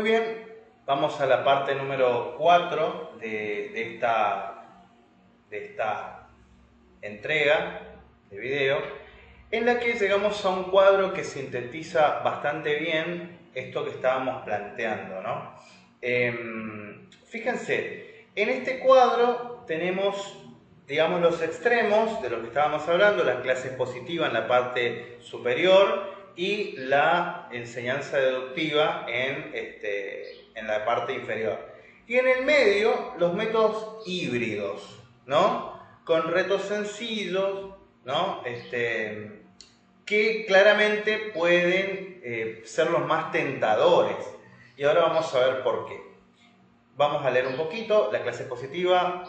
Muy bien, vamos a la parte número 4 de esta entrega de video, en la que llegamos a un cuadro que sintetiza bastante bien esto que estábamos planteando, ¿no? Fíjense, en este cuadro tenemos, digamos, los extremos de lo que estábamos hablando, la clase expositiva en la parte superior y la enseñanza deductiva en la parte inferior. Y en el medio, los métodos híbridos, ¿no? Con retos sencillos, ¿no? Que claramente pueden ser los más tentadores. Y ahora vamos a ver por qué. Vamos a leer un poquito la clase expositiva,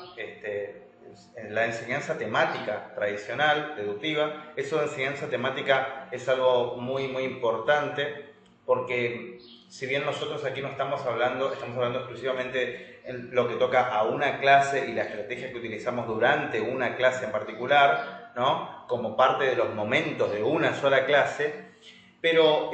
la enseñanza temática tradicional, deductiva. Eso de enseñanza temática es algo muy importante, porque si bien nosotros aquí no estamos hablando exclusivamente en lo que toca a una clase y la estrategia que utilizamos durante una clase en particular, ¿no? Como parte de los momentos de una sola clase, pero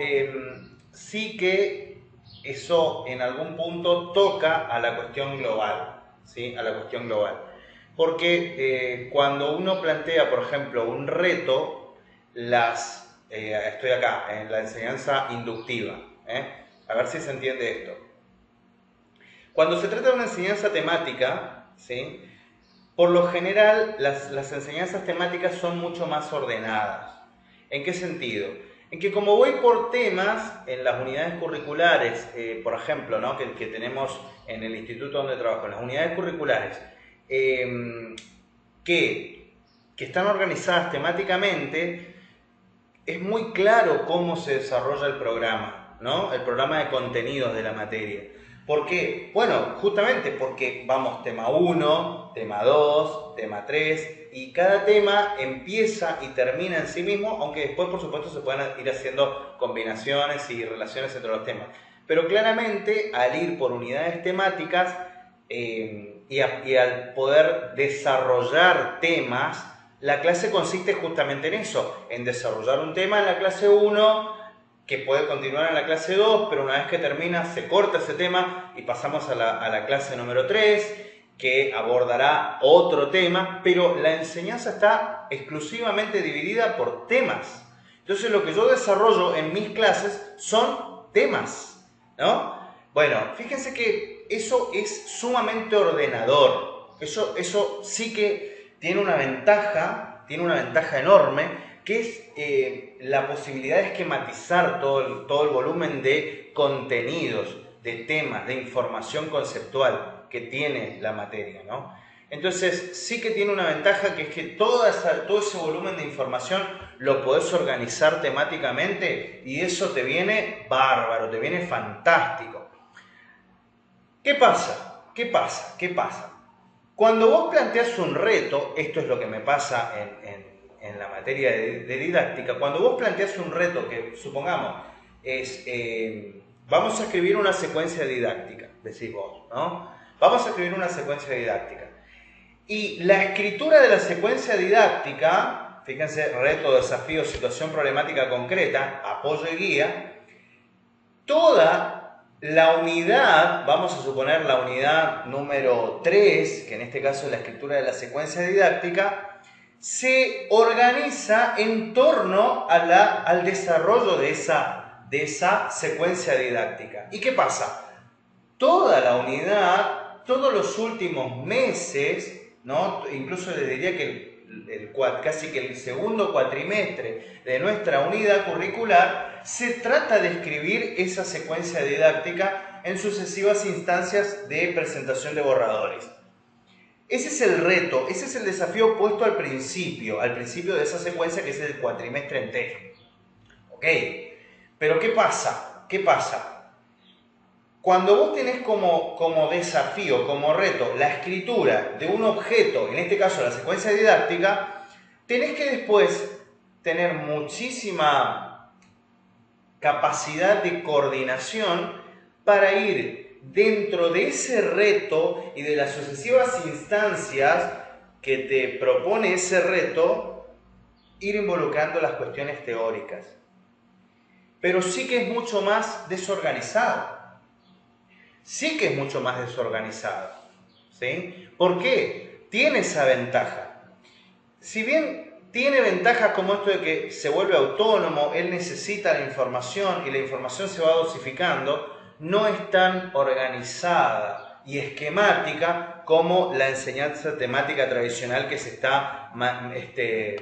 sí que eso en algún punto toca a la cuestión global, ¿sí? A la cuestión global. Porque cuando uno plantea, por ejemplo, un reto, estoy acá, en la enseñanza inductiva, a ver si se entiende esto. Cuando se trata de una enseñanza temática, ¿sí? Por lo general las enseñanzas temáticas son mucho más ordenadas. ¿En qué sentido? En que como voy por temas en las unidades curriculares, por ejemplo, ¿no? que tenemos en el instituto donde trabajo, en las unidades curriculares, que están organizadas temáticamente, es muy claro cómo se desarrolla el programa, ¿no? El programa de contenidos de la materia. ¿Por qué? Bueno, justamente porque vamos tema 1, tema 2, tema 3, y cada tema empieza y termina en sí mismo, aunque después, por supuesto, se pueden ir haciendo combinaciones y relaciones entre los temas. Pero claramente, al ir por unidades temáticas y al poder desarrollar temas, la clase consiste justamente en eso, en desarrollar un tema en la clase 1, que puede continuar en la clase 2, pero una vez que termina se corta ese tema y pasamos a la clase número 3, que abordará otro tema, pero la enseñanza está exclusivamente dividida por temas. Entonces lo que yo desarrollo en mis clases son temas, ¿no? Bueno, fíjense que eso es sumamente ordenador. Eso sí que tiene una ventaja enorme, que es la posibilidad de esquematizar todo el volumen de contenidos, de temas, de información conceptual que tiene la materia, ¿no? Entonces sí que tiene una ventaja, que es que todo ese volumen de información lo podés organizar temáticamente y eso te viene bárbaro, te viene fantástico. ¿Qué pasa? ¿Qué pasa? ¿Qué pasa? Cuando vos planteás un reto, esto es lo que me pasa en la materia de didáctica, cuando vos planteás un reto que, supongamos, es, vamos a escribir una secuencia didáctica, decís vos, ¿no? Vamos a escribir una secuencia didáctica. Y la escritura de la secuencia didáctica, fíjense, reto, desafío, situación problemática concreta, apoyo y guía, toda la unidad, vamos a suponer la unidad número 3, que en este caso es la escritura de la secuencia didáctica, se organiza en torno al desarrollo de esa secuencia didáctica. ¿Y qué pasa? Toda la unidad, todos los últimos meses, ¿no? Incluso les diría que casi que el segundo cuatrimestre de nuestra unidad curricular, se trata de escribir esa secuencia didáctica en sucesivas instancias de presentación de borradores. Ese es el reto, ese es el desafío puesto al principio de esa secuencia, que es el cuatrimestre entero. ¿Ok? Pero ¿qué pasa? ¿Qué pasa? Cuando vos tenés como desafío, como reto, la escritura de un objeto, en este caso la secuencia didáctica, tenés que después tener muchísima capacidad de coordinación para ir dentro de ese reto y de las sucesivas instancias que te propone ese reto, ir involucrando las cuestiones teóricas. Pero sí que es mucho más desorganizado. sí que es mucho más desorganizado, ¿sí? ¿Por qué? Tiene esa ventaja. Si bien tiene ventajas como esto de que se vuelve autónomo, él necesita la información y la información se va dosificando, no es tan organizada y esquemática como la enseñanza temática tradicional que se está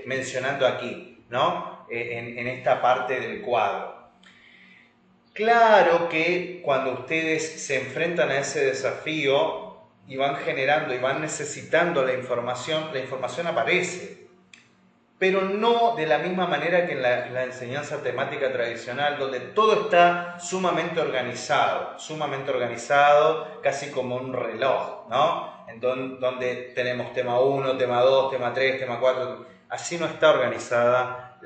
mencionando aquí, ¿no? En esta parte del cuadro. Claro que cuando ustedes se enfrentan a ese desafío y van generando y van necesitando la información aparece, pero no de la misma manera que en la enseñanza temática tradicional, donde todo está sumamente organizado, casi como un reloj, ¿no? Donde tenemos tema 1, tema 2, tema 3, tema 4, así no está organizada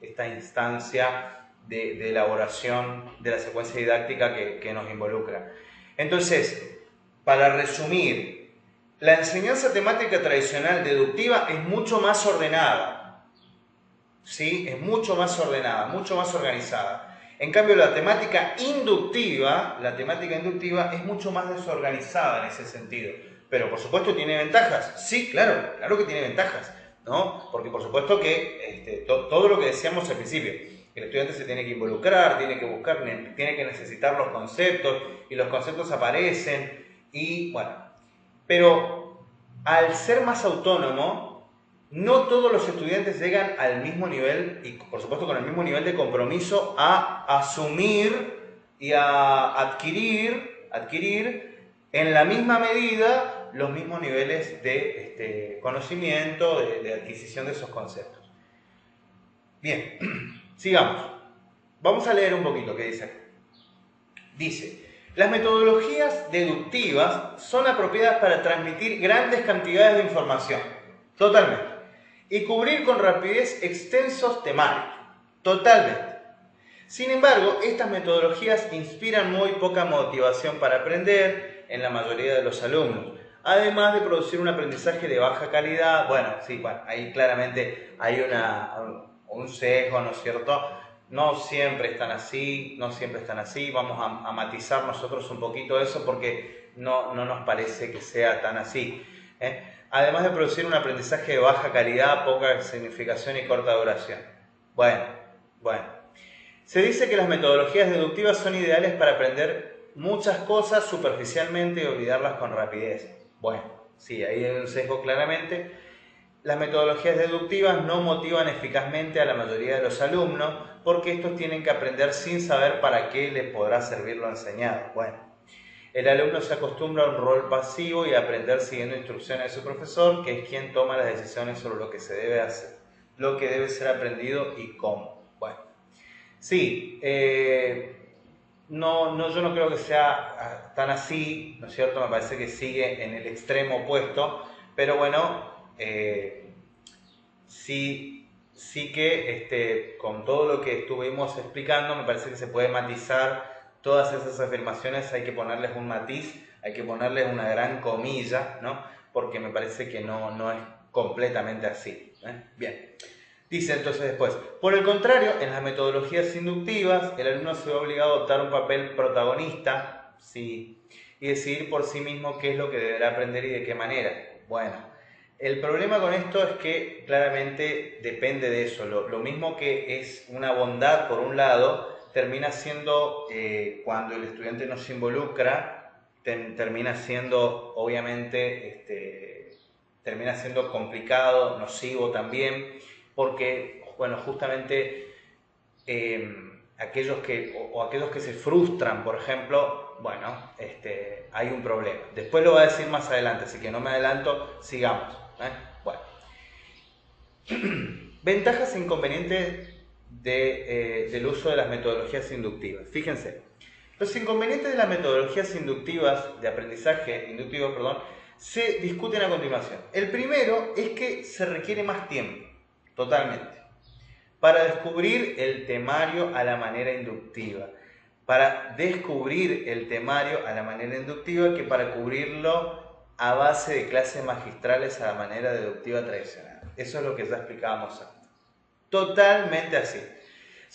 esta instancia de elaboración de la secuencia didáctica que nos involucra. Entonces, para resumir, la enseñanza temática tradicional deductiva es mucho más ordenada, ¿sí? Es mucho más ordenada, mucho más organizada. En cambio, la temática inductiva es mucho más desorganizada en ese sentido. Pero, por supuesto, ¿tiene ventajas? Sí, claro que tiene ventajas, ¿no? Porque, por supuesto, que todo lo que decíamos al principio, el estudiante se tiene que involucrar, tiene que buscar, tiene que necesitar los conceptos, y los conceptos aparecen, y bueno. Pero al ser más autónomo, no todos los estudiantes llegan al mismo nivel, y por supuesto con el mismo nivel de compromiso, a asumir y a adquirir en la misma medida los mismos niveles de conocimiento, de adquisición de esos conceptos. Bien, sigamos. Vamos a leer un poquito qué dice aquí. Dice: las metodologías deductivas son apropiadas para transmitir grandes cantidades de información, totalmente, y cubrir con rapidez extensos temarios, totalmente. Sin embargo, estas metodologías inspiran muy poca motivación para aprender en la mayoría de los alumnos, además de producir un aprendizaje de baja calidad. Ahí claramente hay un sesgo, ¿no es cierto? No siempre están así, vamos a matizar nosotros un poquito eso porque no nos parece que sea tan así, ¿eh? Además de producir un aprendizaje de baja calidad, poca significación y corta duración. Bueno. Se dice que las metodologías deductivas son ideales para aprender muchas cosas superficialmente y olvidarlas con rapidez. Bueno, sí, ahí hay un sesgo claramente. Las metodologías deductivas no motivan eficazmente a la mayoría de los alumnos porque estos tienen que aprender sin saber para qué les podrá servir lo enseñado. Bueno, el alumno se acostumbra a un rol pasivo y a aprender siguiendo instrucciones de su profesor, que es quien toma las decisiones sobre lo que se debe hacer, lo que debe ser aprendido y cómo. Bueno, sí, yo no creo que sea tan así, ¿no es cierto? Me parece que sigue en el extremo opuesto, pero bueno, sí que con todo lo que estuvimos explicando, me parece que se puede matizar todas esas afirmaciones, hay que ponerles un matiz, hay que ponerles una gran comilla, ¿no? Porque me parece que no es completamente así, ¿eh? Bien. Dice entonces después: por el contrario, en las metodologías inductivas, el alumno se ve obligado a adoptar un papel protagonista, sí, y decidir por sí mismo qué es lo que deberá aprender y de qué manera. Bueno, el problema con esto es que claramente depende de eso. Lo mismo que es una bondad por un lado, termina siendo, cuando el estudiante no se involucra, termina siendo obviamente, termina siendo complicado, nocivo también, porque, bueno, justamente aquellos que se frustran, por ejemplo, bueno, hay un problema. Después lo voy a decir más adelante, así que no me adelanto, sigamos. Bueno. Ventajas e inconvenientes del uso de las metodologías inductivas. Fíjense, los inconvenientes de las metodologías inductivas, de aprendizaje inductivo, se discuten a continuación. El primero es que se requiere más tiempo, totalmente, para descubrir el temario a la manera inductiva. Que para cubrirlo a base de clases magistrales a la manera deductiva tradicional. Eso es lo que ya explicábamos antes. Totalmente así.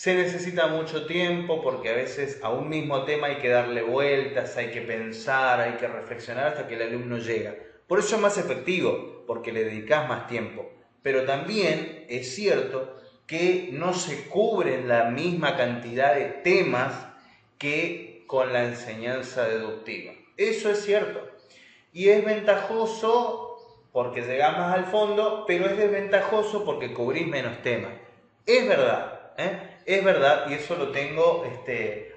Se necesita mucho tiempo porque a veces a un mismo tema hay que darle vueltas, hay que pensar, hay que reflexionar hasta que el alumno llega. Por eso es más efectivo, porque le dedicas más tiempo. Pero también es cierto que no se cubren la misma cantidad de temas que con la enseñanza deductiva. Eso es cierto. Y es ventajoso porque llegás más al fondo, pero es desventajoso porque cubrís menos temas. Es verdad, ¿eh? Es verdad, y eso lo tengo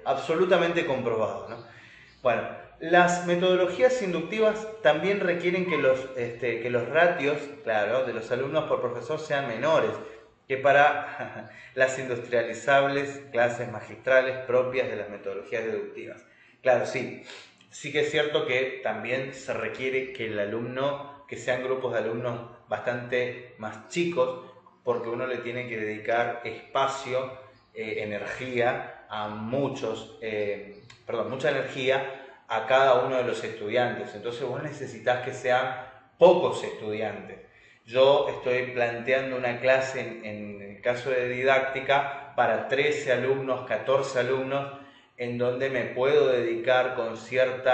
absolutamente comprobado, ¿no? Bueno, las metodologías inductivas también requieren que los ratios, claro, de los alumnos por profesor sean menores que para las industrializables clases magistrales propias de las metodologías deductivas. Claro, sí, sí que es cierto que también se requiere que el alumno, que sean grupos de alumnos bastante más chicos, porque uno le tiene que dedicar espacio, energía a mucha energía a cada uno de los estudiantes. Entonces vos necesitas que sean pocos estudiantes. Yo estoy planteando una clase en el caso de didáctica para 13 alumnos, 14 alumnos, en donde me puedo dedicar con cierto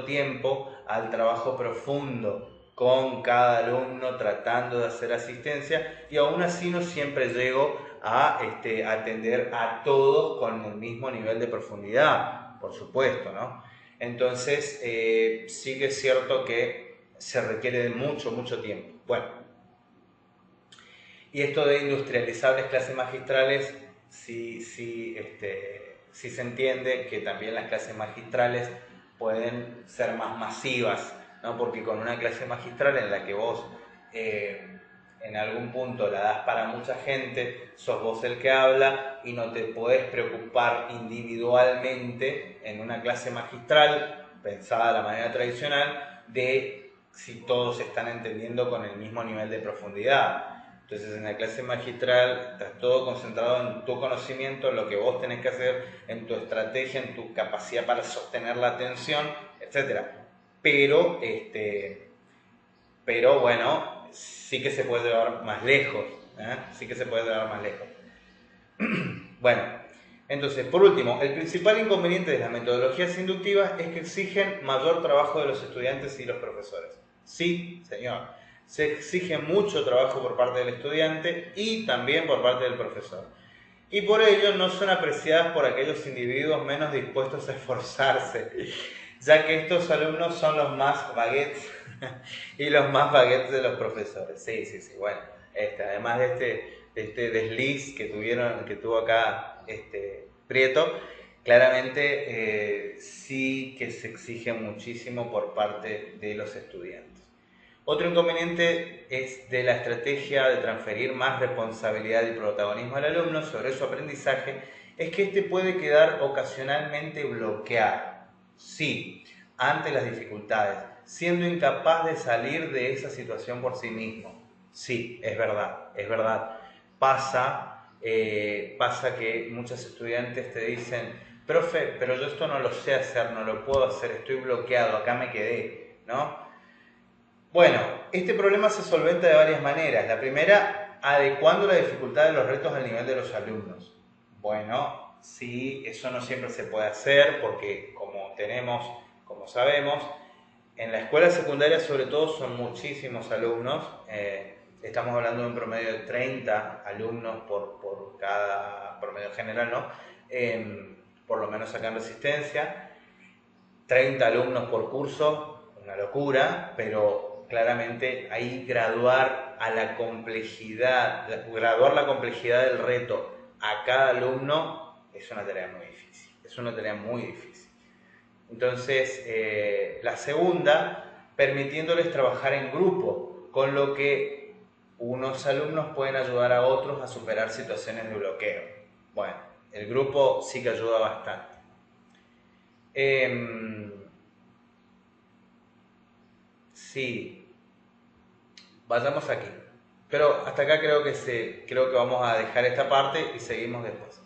tiempo al trabajo profundo con cada alumno, tratando de hacer asistencia, y aún así no siempre llego a atender a todos con el mismo nivel de profundidad, por supuesto, ¿no? Entonces, sí que es cierto que se requiere de mucho tiempo. Bueno, y esto de industrializables clases magistrales, sí se entiende que también las clases magistrales pueden ser más masivas, ¿no? Porque con una clase magistral en la que vos en algún punto la das para mucha gente, sos vos el que habla y no te podés preocupar individualmente en una clase magistral, pensada de la manera tradicional, de si todos están entendiendo con el mismo nivel de profundidad. Entonces en la clase magistral estás todo concentrado en tu conocimiento, en lo que vos tenés que hacer, en tu estrategia, en tu capacidad para sostener la atención, etc. Pero bueno, sí que se puede llevar más lejos, ¿eh? Sí que se puede llevar más lejos. Bueno, entonces, por último, el principal inconveniente de las metodologías inductivas es que exigen mayor trabajo de los estudiantes y los profesores. Sí, señor. Se exige mucho trabajo por parte del estudiante y también por parte del profesor. Y por ello no son apreciadas por aquellos individuos menos dispuestos a esforzarse, ya que estos alumnos son los más baguettes y los más baguettes de los profesores. Sí, bueno. Además de este desliz que tuvo acá Prieto, claramente sí que se exige muchísimo por parte de los estudiantes. Otro inconveniente es de la estrategia de transferir más responsabilidad y protagonismo al alumno sobre su aprendizaje, es que éste puede quedar ocasionalmente bloqueado, sí, ante las dificultades, siendo incapaz de salir de esa situación por sí mismo. Sí, es verdad. Pasa que muchos estudiantes te dicen, profe, pero yo esto no lo sé hacer, no lo puedo hacer, estoy bloqueado, acá me quedé, ¿no? Bueno, este problema se solventa de varias maneras. La primera, adecuando la dificultad de los retos al nivel de los alumnos. Bueno, sí, eso no siempre se puede hacer porque como sabemos, en la escuela secundaria sobre todo son muchísimos alumnos. Estamos hablando de un promedio de 30 alumnos por cada promedio general, ¿no? Por lo menos acá en Resistencia. 30 alumnos por curso, una locura, pero claramente ahí graduar la complejidad del reto a cada alumno es una tarea muy difícil. Entonces, la segunda, permitiéndoles trabajar en grupo, con lo que unos alumnos pueden ayudar a otros a superar situaciones de bloqueo. Bueno, el grupo sí que ayuda bastante. Sí, vayamos aquí. Pero hasta acá creo que vamos a dejar esta parte y seguimos después.